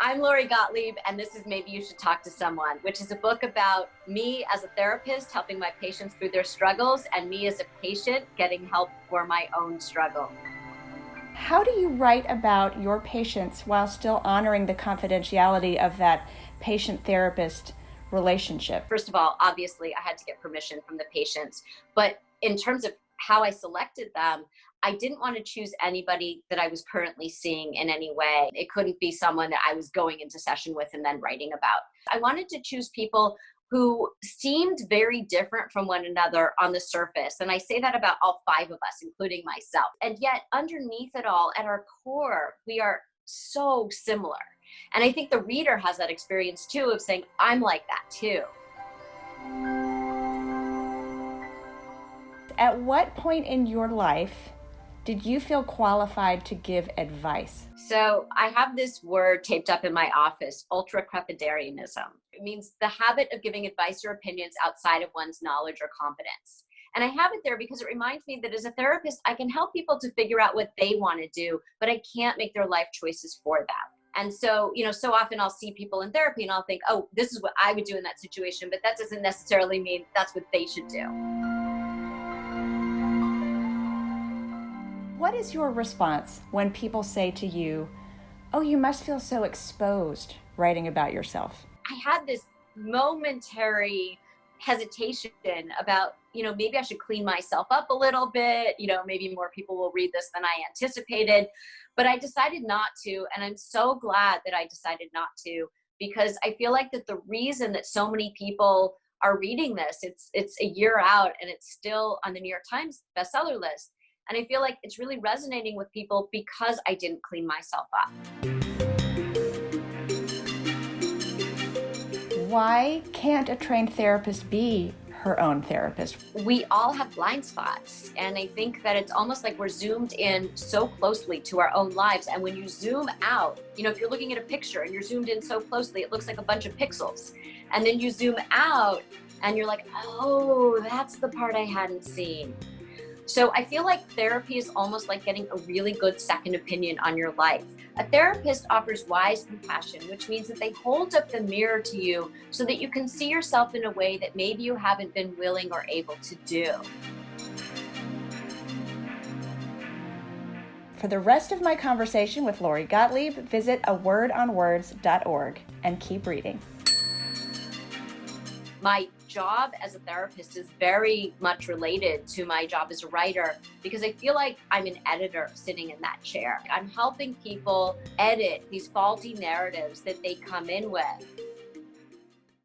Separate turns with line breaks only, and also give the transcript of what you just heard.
I'm Lori Gottlieb, and this is Maybe You Should Talk to Someone, which is a book about me as a therapist helping my patients through their struggles, and me as a patient getting help for my own struggle.
How do you write about your patients while still honoring the confidentiality of that patient-therapist relationship?
First of all, obviously, I had to get permission from the patients, but in terms of how I selected them, I didn't want to choose anybody that I was currently seeing in any way. It couldn't be someone that I was going into session with and then writing about. I wanted to choose people who seemed very different from one another on the surface. And I say that about all 5 of us, including myself. And yet underneath it all, at our core, we are so similar. And I think the reader has that experience too of saying, I'm like that too.
At what point in your life did you feel qualified to give advice?
So I have this word taped up in my office, ultra-crepidarianism. It means the habit of giving advice or opinions outside of one's knowledge or competence. And I have it there because it reminds me that as a therapist, I can help people to figure out what they want to do, but I can't make their life choices for them. And so, so often I'll see people in therapy and I'll think, oh, this is what I would do in that situation, but that doesn't necessarily mean that's what they should do.
What is your response when people say to you, oh, you must feel so exposed writing about yourself?
I had this momentary hesitation about, maybe I should clean myself up a little bit. Maybe more people will read this than I anticipated, but I decided not to. And I'm so glad that I decided not to, because I feel like that the reason that so many people are reading this, it's a year out and it's still on the New York Times bestseller list. And I feel like it's really resonating with people because I didn't clean myself up.
Why can't a trained therapist be her own therapist?
We all have blind spots. And I think that it's almost like we're zoomed in so closely to our own lives. And when you zoom out, if you're looking at a picture and you're zoomed in so closely, it looks like a bunch of pixels. And then you zoom out and you're like, oh, that's the part I hadn't seen. So I feel like therapy is almost like getting a really good second opinion on your life. A therapist offers wise compassion, which means that they hold up the mirror to you so that you can see yourself in a way that maybe you haven't been willing or able to do.
For the rest of my conversation with Lori Gottlieb, visit awordonwords.org and keep reading.
My job as a therapist is very much related to my job as a writer because I feel like I'm an editor sitting in that chair. I'm helping people edit these faulty narratives that they come in with